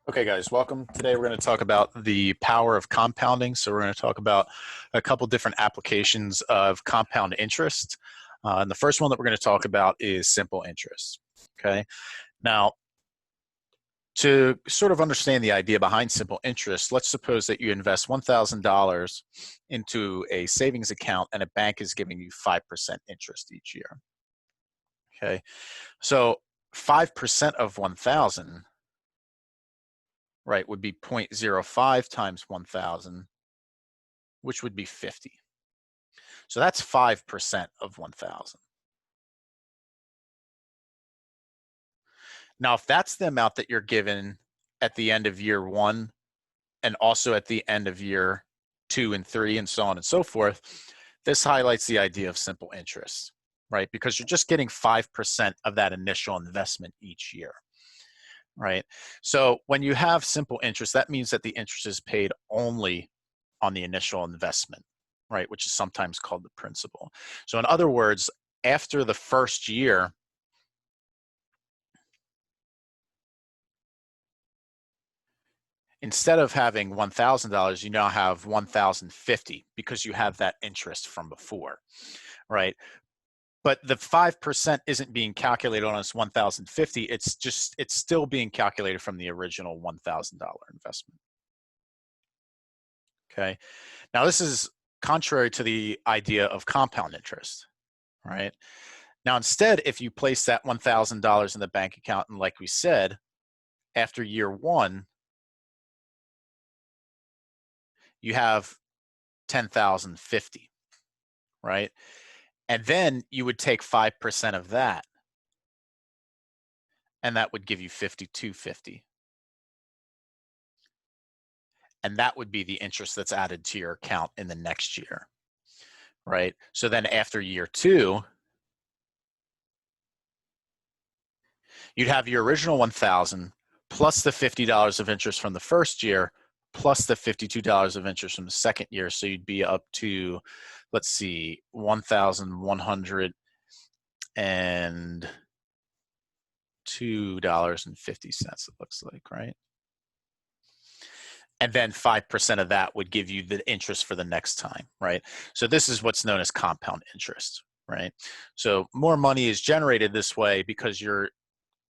Okay, guys, welcome. Today we're going to talk about the power of compounding. So we're going to talk about a couple different applications of compound interest. And the first one that we're going to talk about is simple interest. Okay. Now, to sort of understand the idea behind simple interest, let's suppose that you invest $1,000 into a savings account and a bank is giving you 5% interest each year. Okay. So 5% of 1,000, right, would be 0.05 times 1,000, which would be 50. So that's 5% of 1,000. Now, if that's the amount that you're given at the end of year one and also at the end of year 2 and 3 and so on and so forth, this highlights the idea of simple interest, right? Because you're just getting 5% of that initial investment each year, right? So when you have simple interest, that means that the interest is paid only on the initial investment, right? Which is sometimes called the principal. So in other words, after the first year, instead of having $1,000, you now have $1,050 because you have that interest from before, right? But the 5% isn't being calculated on this $1,050. It's still being calculated from the original $1,000 investment. Okay. Now this is contrary to the idea of compound interest, right? Now instead, if you place that $1,000 in the bank account, and like we said, after year one, you have 10,050, right? And then you would take 5% of that, and that would give you 5,250. And that would be the interest that's added to your account in the next year, right? So then after year two, you'd have your original 1,000 plus the $50 of interest from the first year, plus the $52 of interest from the second year. So you'd be up to, let's see, 1,102.50, it looks like, right? And then 5% of that would give you the interest for the next time, right? So this is what's known as compound interest, right? So more money is generated this way because you're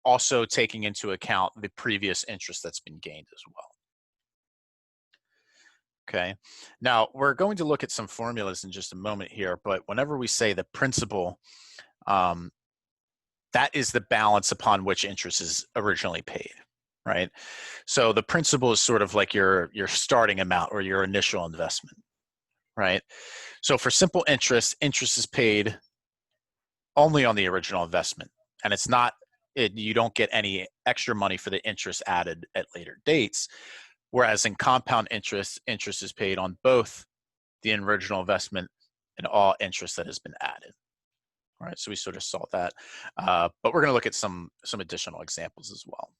also taking into account the previous interest that's been gained as well. Okay, now we're going to look at some formulas in just a moment here, but whenever we say the principal, that is the balance upon which interest is originally paid, right? So the principal is sort of like your starting amount or your initial investment, right? So for simple interest, interest is paid only on the original investment, and it's not you don't get any extra money for the interest added at later dates. Whereas in compound interest, interest is paid on both the original investment and all interest that has been added. All right, so we sort of saw that, but we're going to look at some additional examples as well.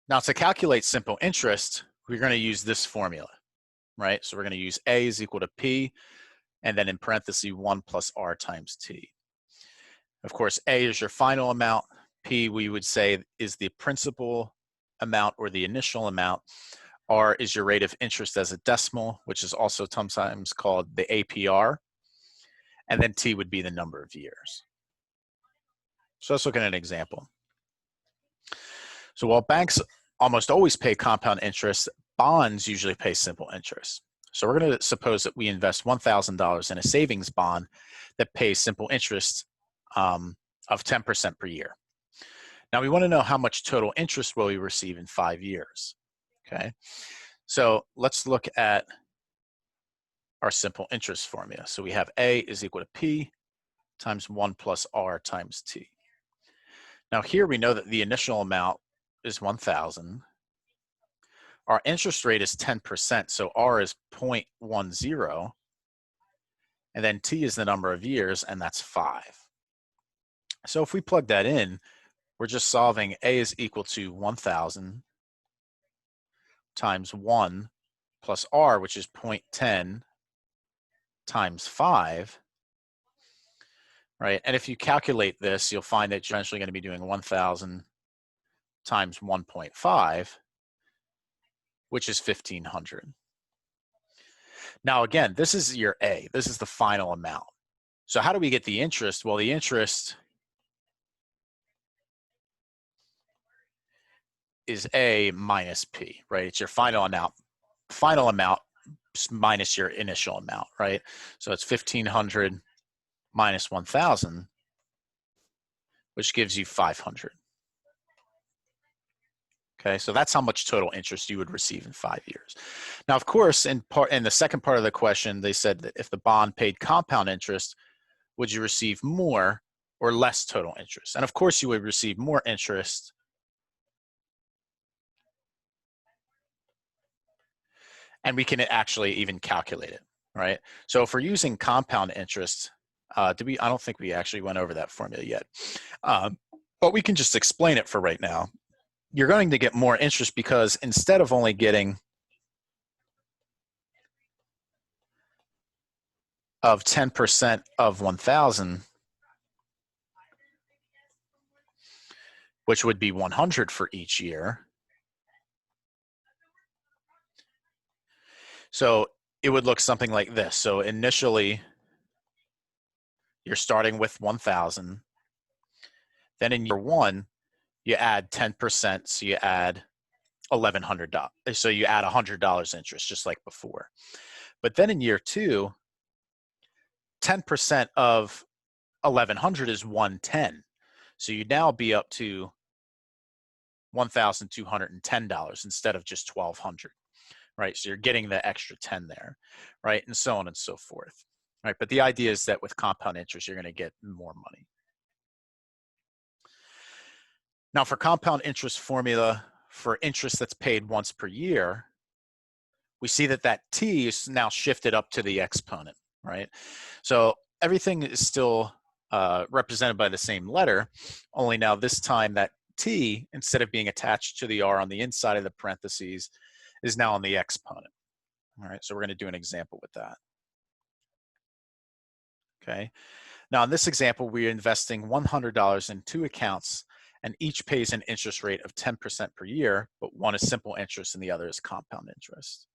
Now, to calculate simple interest, we're going to use this formula, right? So we're going to use A is equal to P, and then in parentheses 1 plus R times T. Of course, A is your final amount. P, we would say, is the principal amount or the initial amount. R is your rate of interest as a decimal, which is also sometimes called the APR. And then T would be the number of years. So let's look at an example. So while banks almost always pay compound interest, bonds usually pay simple interest. So we're going to suppose that we invest $1,000 in a savings bond that pays simple interest of 10% per year. Now we want to know how much total interest will we receive in 5 years. Okay, so let's look at our simple interest formula. So we have A is equal to P times 1 plus R times T. Now here we know that the initial amount is 1,000. Our interest rate is 10%, so R is 0.10. And then T is the number of years, and that's 5. So if we plug that in, we're just solving A is equal to 1,000 times 1 plus R, which is 0.10 times 5, right? And if you calculate this, you'll find that you're eventually going to be doing 1,000 times 1.5, which is 1,500. Now, again, this is your A. This is the final amount. So how do we get the interest? Well, the interest is A minus P, right? It's your final amount minus your initial amount, right? So it's 1,500 minus 1,000, which gives you 500. Okay, so that's how much total interest you would receive in 5 years. Now, of course, in the second part of the question, they said that if the bond paid compound interest, would you receive more or less total interest? And of course, you would receive more interest. And we can actually even calculate it, right? So if we're using compound interest, I don't think we actually went over that formula yet, but we can just explain it for right now. You're going to get more interest because instead of only getting of 10% of 1,000, which would be 100 for each year. So it would look something like this. So initially, you're starting with 1,000. Then in year one, you add 10%, so you add $1,100. So you add $100 interest, just like before. But then in year two, 10% of 1,100 is 110. So you'd now be up to $1,210 instead of just 1,200, right? So you're getting the extra 10 there, right? And so on and so forth, right? But the idea is that with compound interest, you're going to get more money. Now, for compound interest formula for interest that's paid once per year, we see that that t is now shifted up to the exponent, right? So everything is still represented by the same letter, only now this time that t, instead of being attached to the r on the inside of the parentheses, is now on the exponent. All right, so we're going to do an example with that. Okay, now in this example, we're investing $100 in 2 accounts, and each pays an interest rate of 10% per year, but one is simple interest and the other is compound interest.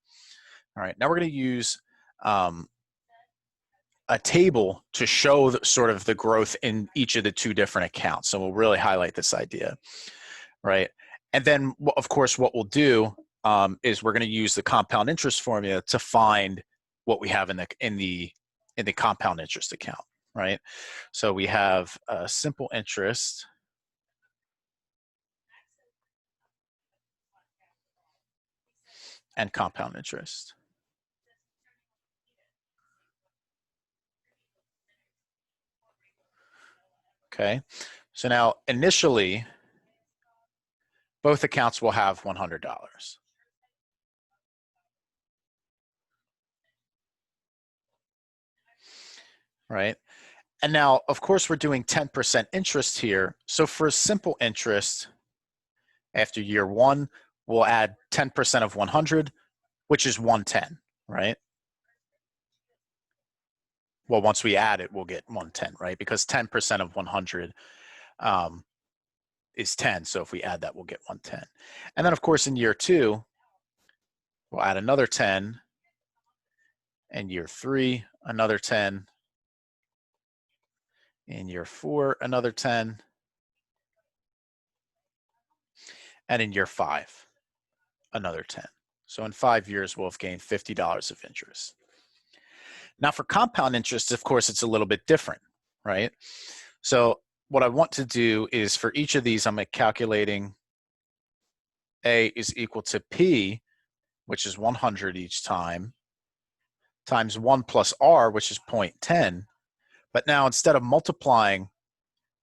All right, now we're going to use a table to show sort of the growth in each of the 2 different accounts. So we'll really highlight this idea, right? And then, of course, what we'll do is we're going to use the compound interest formula to find what we have in the compound interest account, right? So we have simple interest and compound interest. Okay, so now initially, both accounts will have $100. Right? And now, of course, we're doing 10% interest here. So for simple interest, after year one, we'll add 10% of 100, which is 110, right? Well, once we add it, we'll get 110, right? Because 10% of 100 is 10. So if we add that, we'll get 110. And then, of course, in year two, we'll add another 10. And year three, another 10. In year four, another 10. And in year five, another 10. So in 5 years, we'll have gained $50 of interest. Now for compound interest, of course, it's a little bit different, right? So what I want to do is for each of these, I'm calculating A is equal to P, which is 100 each time, times 1 plus R, which is 0.10. But now instead of multiplying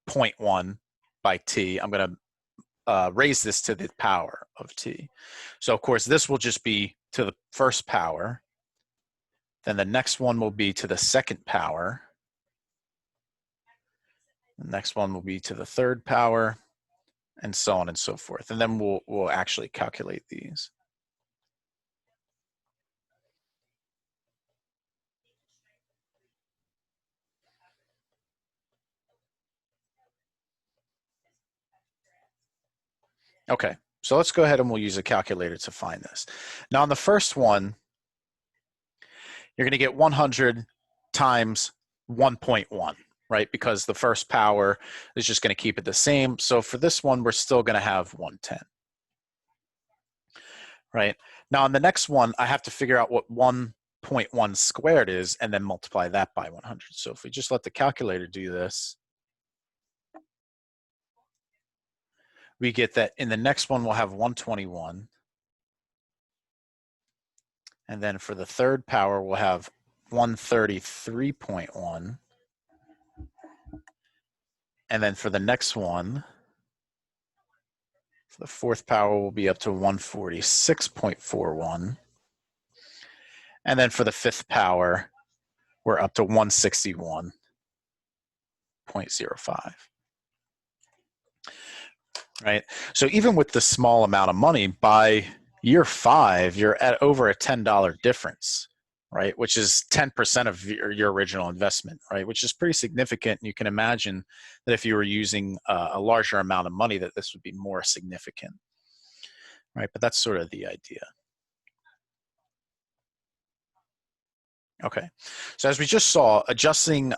0.1 by T, I'm going to raise this to the power of T. So of course, this will just be to the first power. Then the next one will be to the second power. The next one will be to the third power, and so on and so forth. And then we'll actually calculate these. Okay, so let's go ahead and we'll use a calculator to find this. Now on the first one, you're going to get 100 times 1.1, right? Because the first power is just going to keep it the same. So for this one, we're still going to have 110, right? Now on the next one, I have to figure out what 1.1 squared is and then multiply that by 100. So if we just let the calculator do this, we get that in the next one, we'll have 121. And then for the third power, we'll have 133.1. And then for the next one, for the fourth power, will be up to 146.41. And then for the fifth power, we're up to 161.05. Right? So even with the small amount of money, by year 5, you're at over a $10 difference, right? Which is 10% of your original investment, right? Which is pretty significant. You can imagine that if you were using a larger amount of money, that this would be more significant, right? But that's sort of the idea. Okay, so as we just saw, adjusting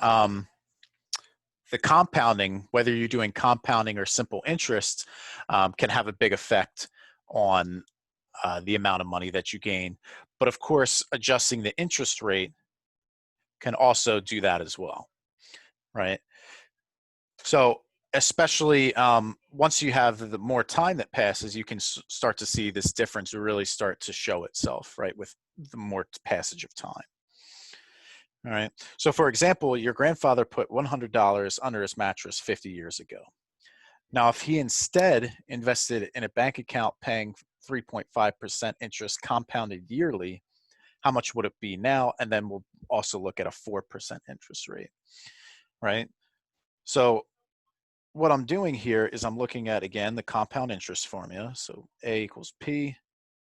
the compounding, whether you're doing compounding or simple interest, can have a big effect on the amount of money that you gain. But of course, adjusting the interest rate can also do that as well, right? So especially once you have the more time that passes, you can start to see this difference really start to show itself, right, with the more passage of time. All right. So for example, your grandfather put $100 under his mattress 50 years ago. Now, if he instead invested in a bank account paying 3.5% interest compounded yearly, how much would it be now? And then we'll also look at a 4% interest rate, right? So what I'm doing here is I'm looking at, again, the compound interest formula. So A equals P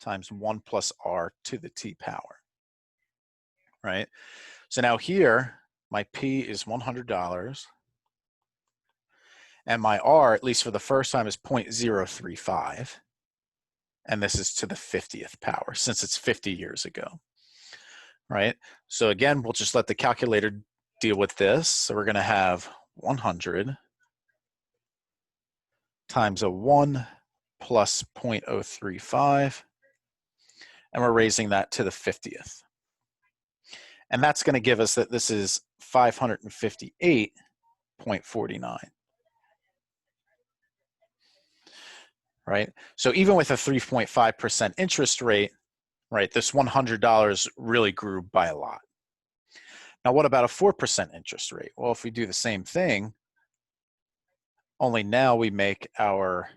times 1 plus R to the T power, right? So now here, my P is $100, and my R, at least for the first time, is 0.035, and this is to the 50th power, since it's 50 years ago, right? So again, we'll just let the calculator deal with this. So we're going to have 100 times a 1 plus 0.035, and we're raising that to the 50th. And that's going to give us that this is 558.49. Right? So even with a 3.5% interest rate, right, this $100 really grew by a lot. Now, what about a 4% interest rate? Well, if we do the same thing, only now we make our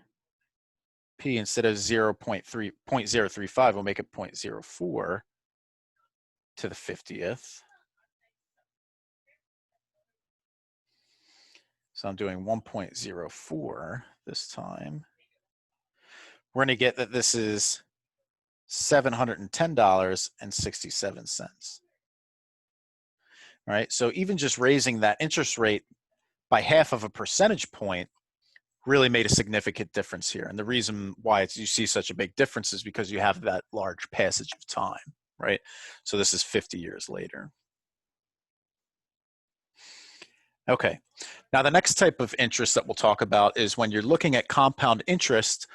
P, instead of 0.035, we'll make it 0.04 to the 50th. So I'm doing 1.04 this time. We're going to get that this is $710.67. Right? So even just raising that interest rate by half of a percentage point really made a significant difference here. And the reason why you see such a big difference is because you have that large passage of time, right? So this is 50 years later. Okay, now the next type of interest that we'll talk about is when you're looking at compound interest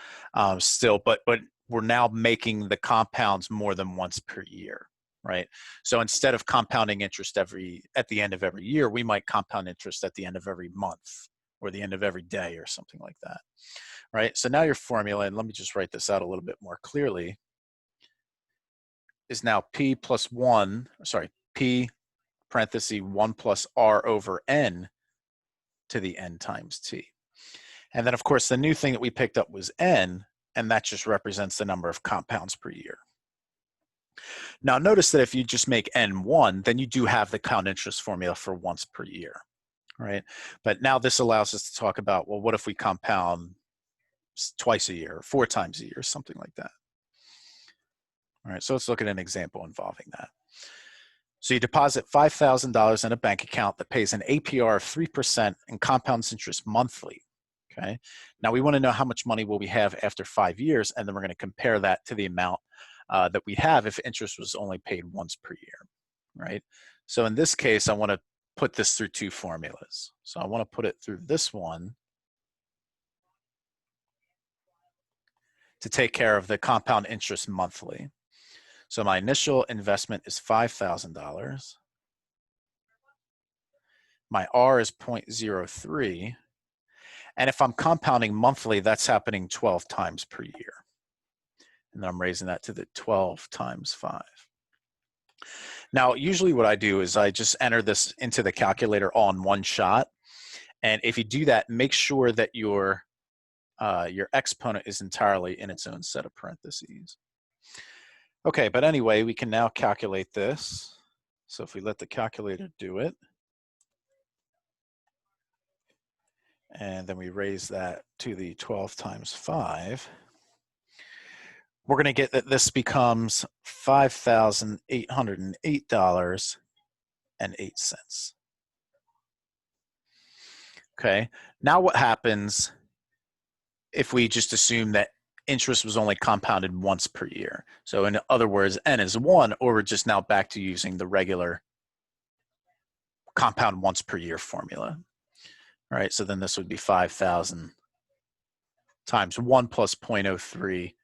still, but we're now making the compounds more than once per year, right? So instead of compounding interest at the end of every year, we might compound interest at the end of every month or the end of every day or something like that, right? So now your formula, and let me just write this out a little bit more clearly, is now P parenthesis 1 plus R over N to the N times T. And then of course, the new thing that we picked up was N, and that just represents the number of compounds per year. Now notice that if you just make N 1, then you do have the compound interest formula for once per year, right? But now this allows us to talk about, well, what if we compound twice a year, 4 times a year, something like that. All right, so let's look at an example involving that. So you deposit $5,000 in a bank account that pays an APR of 3% and compounds interest monthly, Okay. Now we want to know how much money will we have after 5 years, and then we're going to compare that to the amount that we have if interest was only paid once per year, right? So in this case, I want to put this through two formulas. So I want to put it through this one to take care of the compound interest monthly. So my initial investment is $5,000. My R is 0.03. And if I'm compounding monthly, that's happening 12 times per year. And then I'm raising that to the 12 times 5. Now, usually what I do is I just enter this into the calculator all in one shot. And if you do that, make sure that your exponent is entirely in its own set of parentheses. Okay, but anyway, we can now calculate this. So if we let the calculator do it, and then we raise that to the 12 times 5, we're going to get that this becomes $5,808.08. Okay, now what happens if we just assume that interest was only compounded once per year? So in other words, n is 1, or we're just now back to using the regular compound once per year formula. All right, so then this would be 5,000 times 1 plus 0.03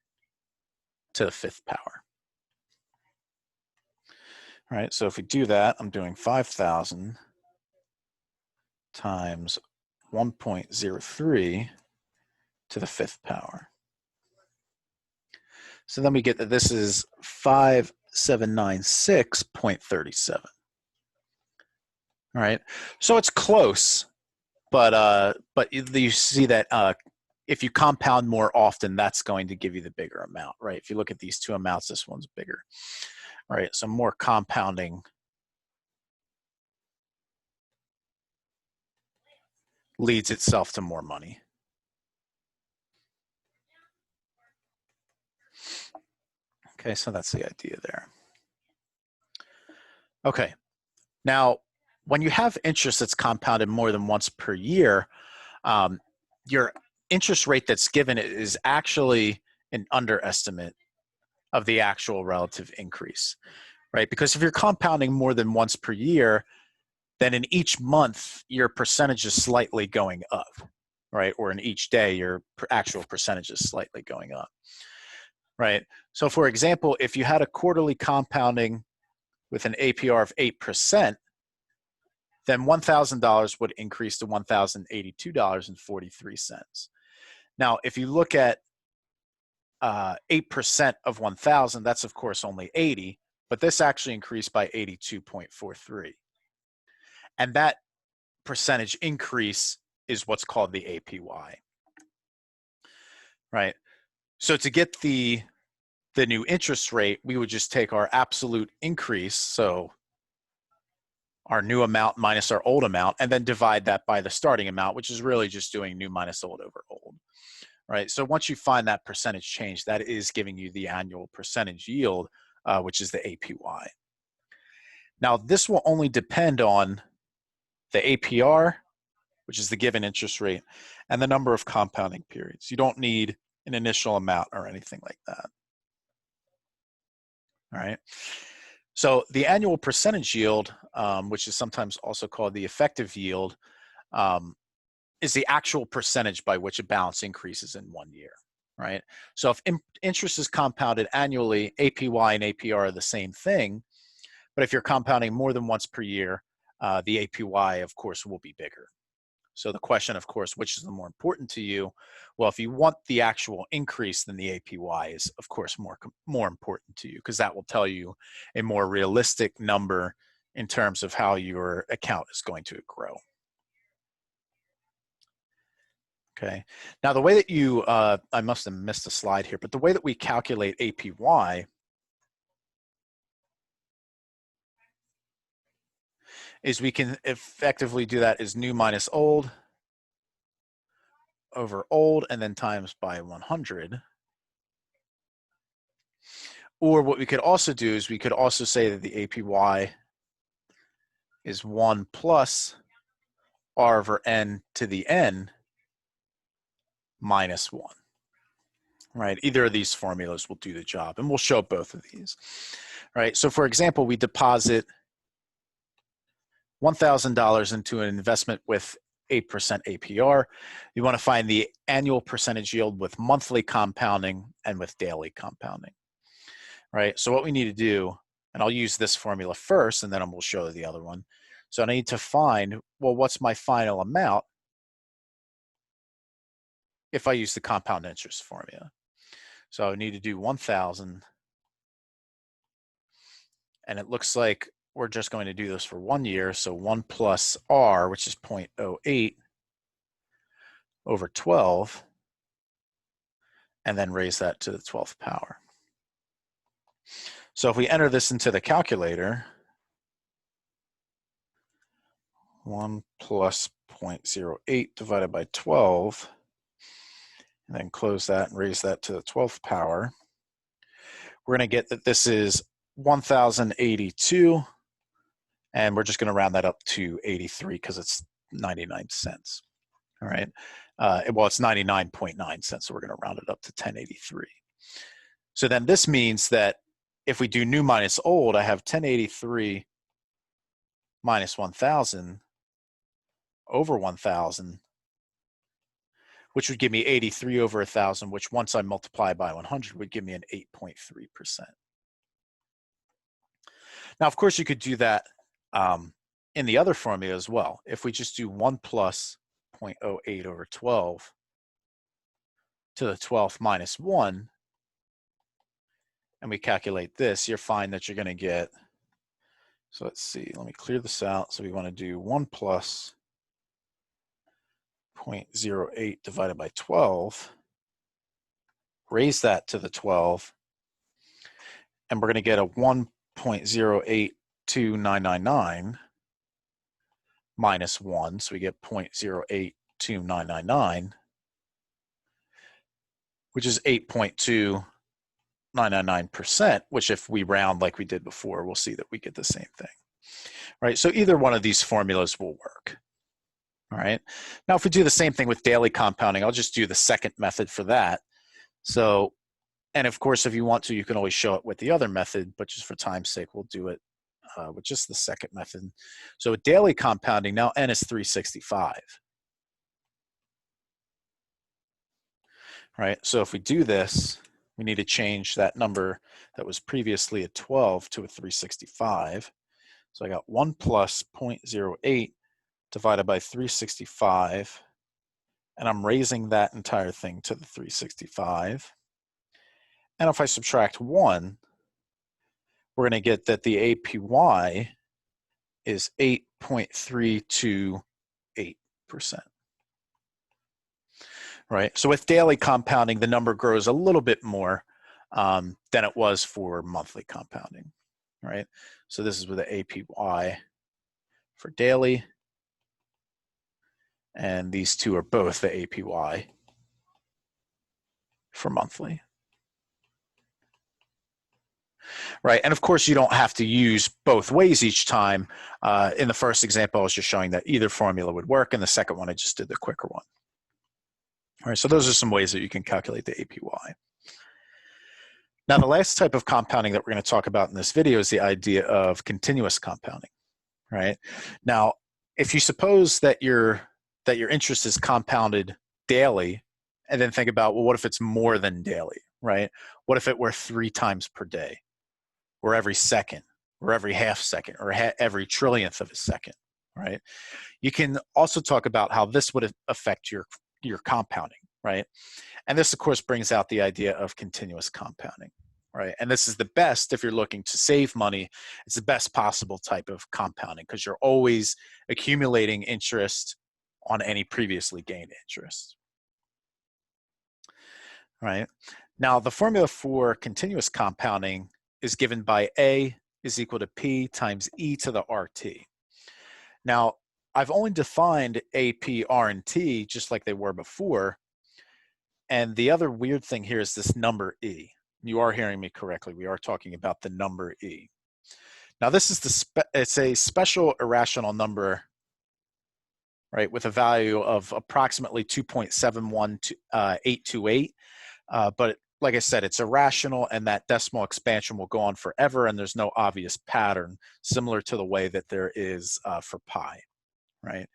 to the 5th power. All right, so if we do that, I'm doing 5,000 times 1.03 to the 5th power. So then we get that this is 5796.37. All right, so it's close, but you see that if you compound more often, that's going to give you the bigger amount, right? If you look at these two amounts, this one's bigger. All right, so more compounding leads itself to more money. Okay, so that's the idea there. Okay, now when you have interest that's compounded more than once per year, your interest rate that's given is actually an underestimate of the actual relative increase, right? Because if you're compounding more than once per year, then in each month, your percentage is slightly going up, right? Or in each day, your actual percentage is slightly going up, right? So for example, if you had a quarterly compounding with an APR of 8%, then $1,000 would increase to $1,082.43. Now, if you look at 8% of 1,000, that's of course only 80, but this actually increased by 82.43. And that percentage increase is what's called the APY, right? So to get the new interest rate, we would just take our absolute increase, so our new amount minus our old amount, and then divide that by the starting amount, which is really just doing new minus old over old, right? So once you find that percentage change, that is giving you the annual percentage yield, which is the APY. Now, this will only depend on the APR, which is the given interest rate, and the number of compounding periods. You don't need an initial amount or anything like that. All right. So the annual percentage yield, which is sometimes also called the effective yield, is the actual percentage by which a balance increases in 1 year, right? So if interest is compounded annually, APY and APR are the same thing, but if you're compounding more than once per year, the APY, of course, will be bigger. So the question, of course, which is the more important to you? Well, if you want the actual increase, then the APY is, of course, more important to you, because that will tell you a more realistic number in terms of how your account is going to grow. Okay. Now, the way that you, I must have missed a slide here, but the way that we calculate APY is we can effectively do that as new minus old over old and then times by 100. Or what we could also do is we could also say that the APY is 1 plus R over N to the N minus 1. Right? Either of these formulas will do the job, and we'll show both of these. Right? So for example, we deposit $1,000 into an investment with 8% APR. You want to find the annual percentage yield with monthly compounding and with daily compounding. Right? So what we need to do, and I'll use this formula first, and then we'll show the other one. So I need to find, well, what's my final amount if I use the compound interest formula? So I need to do 1,000, and it looks like we're just going to do this for 1 year. So 1 plus R, which is 0.08 over 12, and then raise that to the 12th power. So if we enter this into the calculator, 1 plus 0.08 divided by 12, and then close that and raise that to the 12th power, we're going to get that this is 1,082, and we're just going to round that up to 83 because it's 99 cents. All right. Well, it's 99.9 cents, so we're going to round it up to 1083. So then this means that if we do new minus old, I have 1083 minus 1,000 over 1,000, which would give me 83 over 1,000, which once I multiply by 100 would give me an 8.3%. Now, of course, you could do that in the other formula as well. If we just do 1 plus 0.08 over 12 to the 12th minus 1, and we calculate this, you'll find that you're going to get, so let's see, let me clear this out. So we want to do 1 plus 0.08 divided by 12, raise that to the 12, and we're going to get a 1.082999 minus 1, so we get 0.082999, which is 8.2999%, which if we round like we did before, we'll see that we get the same thing. Right? So either one of these formulas will work. All right. Now, if we do the same thing with daily compounding, I'll just do the second method for that. So, and of course, if you want to, you can always show it with the other method, but just for time's sake, we'll do it with just the second method. So with daily compounding, now N is 365. Right? So if we do this, we need to change that number that was previously a 12 to a 365. So I got 1 plus 0.08 divided by 365, and I'm raising that entire thing to the 365. And if I subtract 1, we're going to get that the APY is 8.328%. Right? So with daily compounding, the number grows a little bit more than it was for monthly compounding. Right? So this is with the APY for daily. And these two are both the APY for monthly. Right, and of course you don't have to use both ways each time. In the first example, I was just showing that either formula would work, and the second one I just did the quicker one. All right, so those are some ways that you can calculate the APY. Now, the last type of compounding that we're going to talk about in this video is the idea of continuous compounding. Right, now, if you suppose that your interest is compounded daily, and then think about, well, what if it's more than daily, right? What if it were 3 times per day, or every second, or every half second, or every trillionth of a second, right? You can also talk about how this would affect your compounding, right? And this, of course, brings out the idea of continuous compounding, right? And this is the best if you're looking to save money. It's the best possible type of compounding because you're always accumulating interest on any previously gained interest. Right? Now, the formula for continuous compounding is given by A is equal to P times E to the RT. Now, I've only defined A, P, R, and T just like they were before. And the other weird thing here is this number E. You are hearing me correctly. We are talking about the number E. Now, this is it's a special irrational number, right, with a value of approximately 2.71828. But like I said, it's irrational, and that decimal expansion will go on forever, and there's no obvious pattern, similar to the way that there is for pi, right?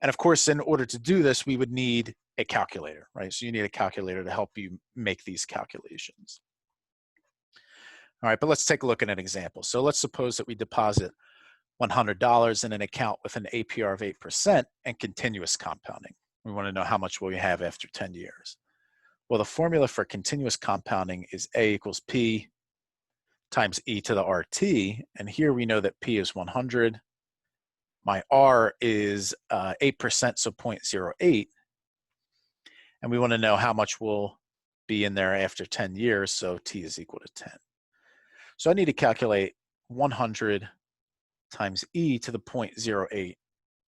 And of course, in order to do this, we would need a calculator, right? So you need a calculator to help you make these calculations. All right, but let's take a look at an example. So let's suppose that we deposit $100 in an account with an APR of 8% and continuous compounding. We want to know how much will we have after 10 years. Well, the formula for continuous compounding is A equals P times E to the RT. And here we know that P is 100. My R is 8%, so 0.08. And we want to know how much will be in there after 10 years, so T is equal to 10. So I need to calculate 100 times E to the 0.08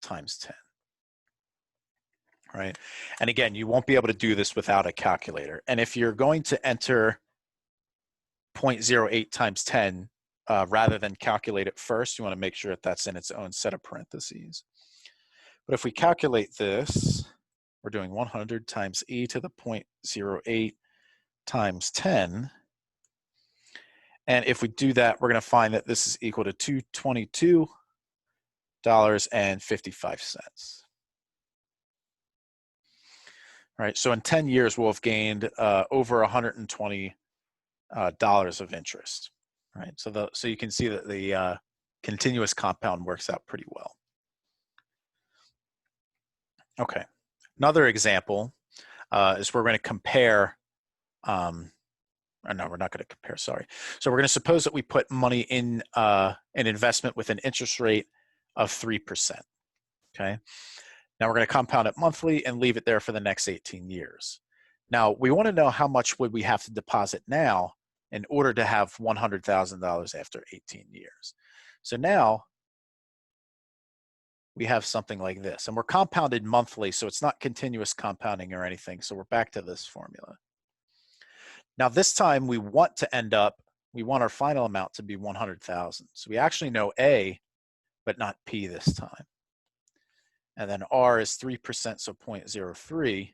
times 10. Right? And again, you won't be able to do this without a calculator. And if you're going to enter 0.08 times 10 rather than calculate it first, you want to make sure that that's in its own set of parentheses. But if we calculate this, we're doing 100 times E to the 0.08 times 10. And if we do that, we're going to find that this is equal to $222.55. Right, so in 10 years, we'll have gained over $120 of interest. Right, so you can see that the continuous compound works out pretty well. Okay, another example is we're going to compare. No, we're not going to compare. Sorry. So we're going to suppose that we put money in an investment with an interest rate of 3%. Okay. Now we're going to compound it monthly and leave it there for the next 18 years. Now we want to know how much would we have to deposit now in order to have $100,000 after 18 years. So now we have something like this, and we're compounded monthly, so it's not continuous compounding or anything. So we're back to this formula. Now this time we want our final amount to be 100,000. So we actually know A, but not P this time. And then R is 3%, so 0.03.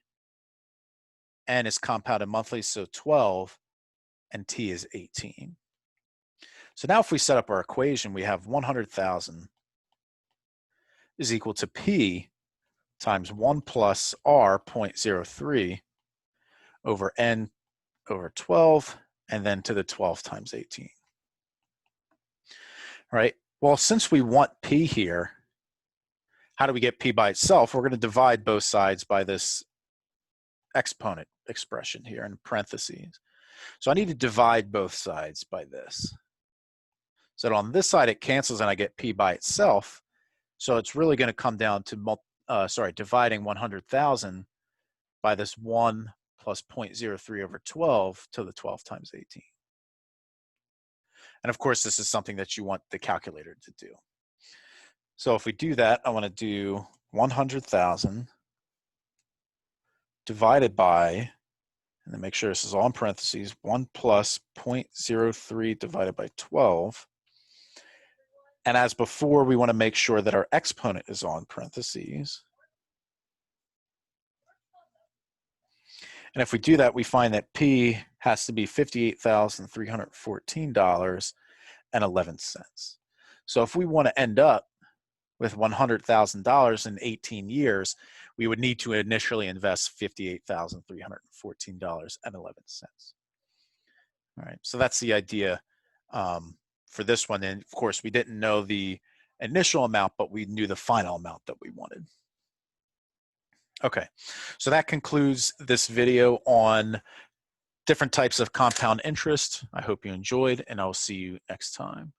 N is compounded monthly, so 12, and T is 18. So now if we set up our equation, we have 100,000 is equal to P times 1 plus R 0.03 over N over 12, and then to the 12 times 18. All right, well, since we want P here, how do we get P by itself? We're going to divide both sides by this exponent expression here in parentheses. So I need to divide both sides by this. So that on this side it cancels and I get P by itself. So it's really going to come down to dividing 100,000 by this 1 plus 0.03 over 12 to the 12 times 18. And of course, this is something that you want the calculator to do. So if we do that, I want to do 100,000 divided by, and then make sure this is all in parentheses, 1 plus 0.03 divided by 12. And as before, we want to make sure that our exponent is all in parentheses. And if we do that, we find that P has to be $58,314.11. So if we want to end up with $100,000 in 18 years, we would need to initially invest $58,314.11. All right, so that's the idea for this one. And of course, we didn't know the initial amount, but we knew the final amount that we wanted. Okay, so that concludes this video on different types of compound interest. I hope you enjoyed, and I'll see you next time.